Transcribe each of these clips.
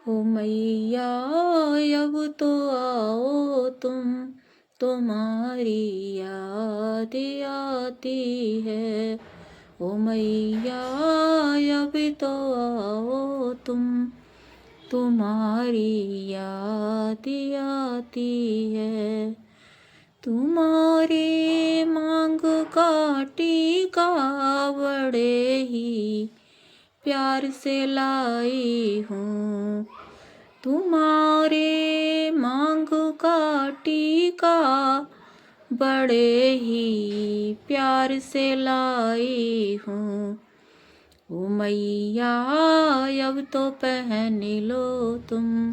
ओ मैया अब तो आओ तुम, तुम्हारी याद आती है। ओ मैया अब तो आओ तुम, तुम्हारी याद आती है। तुम्हारी मांग का टीका बड़े ही प्यार से लाई हूँ। तुम्हारे मांग का टीका बड़े ही प्यार से लाई हूँ। ओ मैया अब तो पहन लो तुम,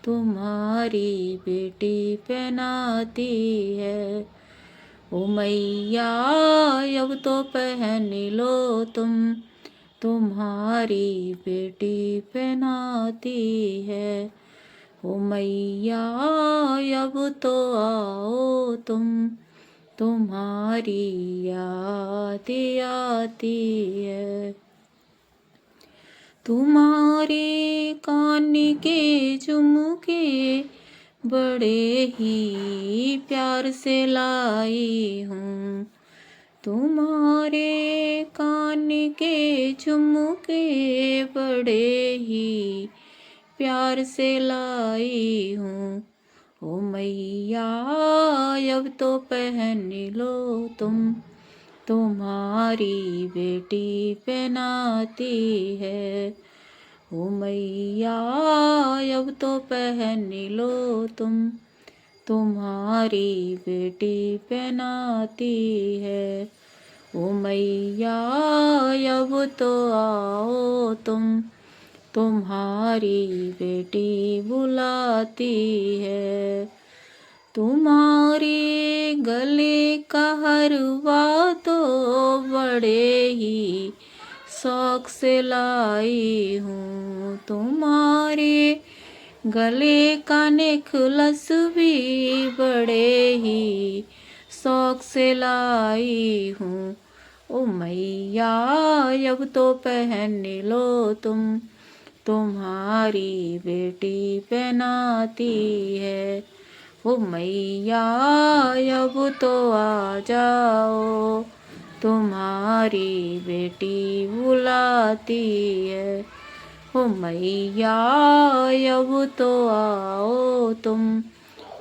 तुम्हारी बेटी पहनाती है। ओ मैया अब तो पहन लो तुम, तुम्हारी बेटी पहनाती है। ओ मैया अब तो आओ तुम, तुम्हारी याद आती है। तुम्हारे कान के झुमके बड़े ही प्यार से लाई हूँ। तुम्हारे कान के झुमके बड़े ही प्यार से लाई हूँ। ओ मैया अब तो पहन लो तुम, तुम्हारी बेटी पहनाती है। ओ मैया अब तो पहन लो तुम, तुम्हारी बेटी पहनाती है। ओ मैया अब तो आओ तुम, तुम्हारी बेटी बुलाती है। तुम्हारे गले का हरवा तो बड़े ही शौक से लाई हूँ। तुम्हारे गले का नेकलस भी बड़े ही शौक से लाई हूँ। ओ मैया अब तो पहन लो तुम, तुम्हारी बेटी पहनाती है। ओ मैया अब तो आ जाओ, तुम्हारी बेटी बुलाती है। ओ मैया अब तो आओ तुम,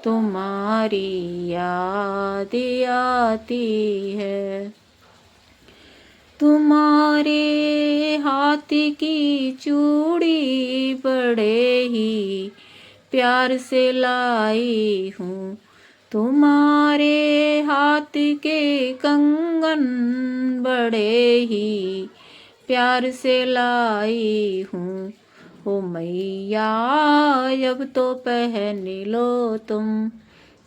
तुम्हारी याद आती है। तुम्हारे हाथ की चूड़ी बड़े ही प्यार से लाई हूँ। तुम्हारे हाथ के कंगन बड़े ही प्यार से लाई हूँ। ओ मैया अब तो पहन लो तुम,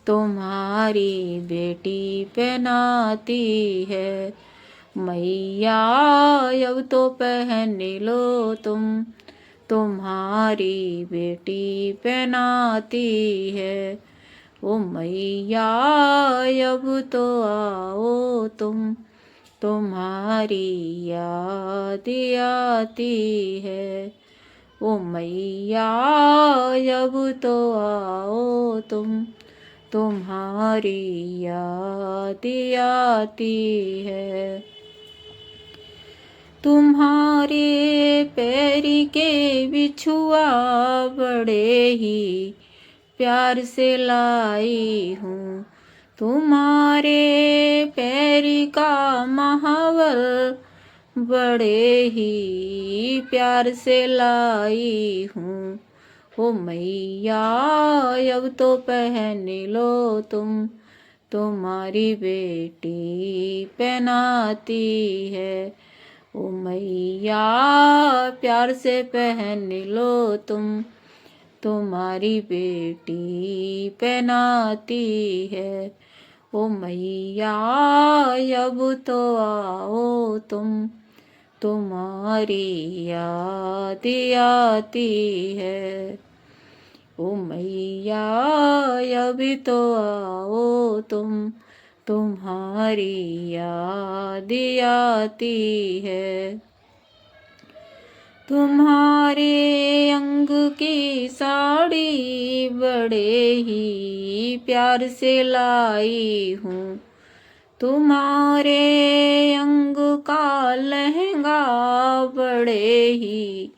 तुम्हारी बेटी पहनाती है। मैया अब तो पहन लो तुम, तुम्हारी बेटी पहनाती है। ओ मैया अब तो आओ तुम, तुम्हारी याद आती है। ओ मैया अब तो आओ तुम, तुम्हारी याद आती है। तुम्हारे पैर के बिछुआ बड़े ही प्यार से लाई हूँ। तुम्हारे पैर का महावर बड़े ही प्यार से लाई हूँ। ओ मैया अब तो पहन लो तुम, तुम्हारी बेटी पहनाती है। ओ मैया प्यार से पहन लो तुम, तुम्हारी बेटी पहनाती है। ओ मैया अब तो आओ तुम, तुम्हारी याद आती है। ओ मैया अब तो आओ तुम, तुम्हारी याद आती है। तुम्हारे अंग रंग की साड़ी बड़े ही प्यार से लाई हूँ, तुम्हारे अंग का लहंगा बड़े ही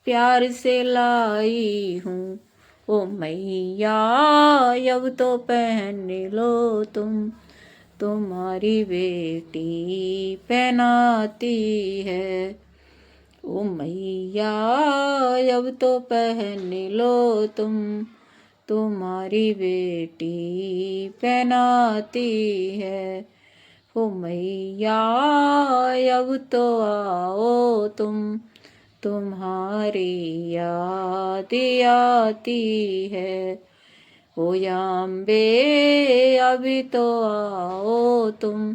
प्यार से लाई हूँ। ओ मैया अब तो पहन लो तुम, तुम्हारी बेटी पहनाती है। ओ मैया अब तो पहन लो तुम, तुम्हारी बेटी पहनाती है। ओ मैया अब तो आओ तुम, तुम्हारी याद आती है। ओ अम्बे अभी तो आओ तुम,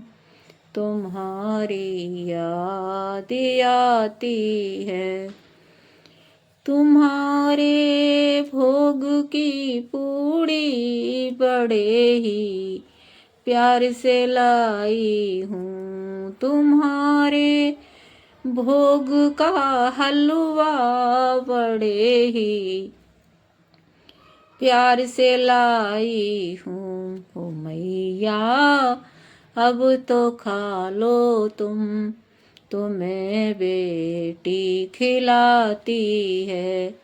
तुम्हारी याद आती है। तुम्हारे भोग की पूड़ी बड़े ही प्यार से लाई हूँ, तुम्हारे भोग का हलवा बड़े ही प्यार से लाई हूँ। ओ मैया अब तो खा लो तुम, तुम्हें बेटी खिलाती है।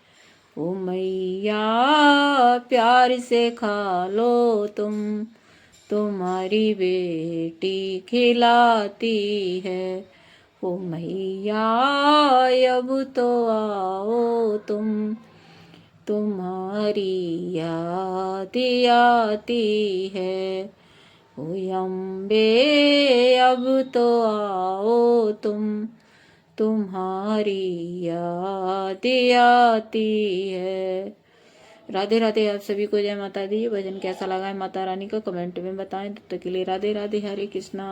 ओ मैया प्यार से खा लो तुम, तुम्हारी बेटी खिलाती है। ओ मैया अब तो आओ तुम, तुम्हारी याद आती है। ओ अम्बे अब तो आओ तुम, तुम्हारी याद आती है। राधे राधे। आप सभी को जय माता दी। भजन कैसा लगा है माता रानी का कमेंट में बताएं। तब तक के लिए राधे राधे, हरे कृष्णा।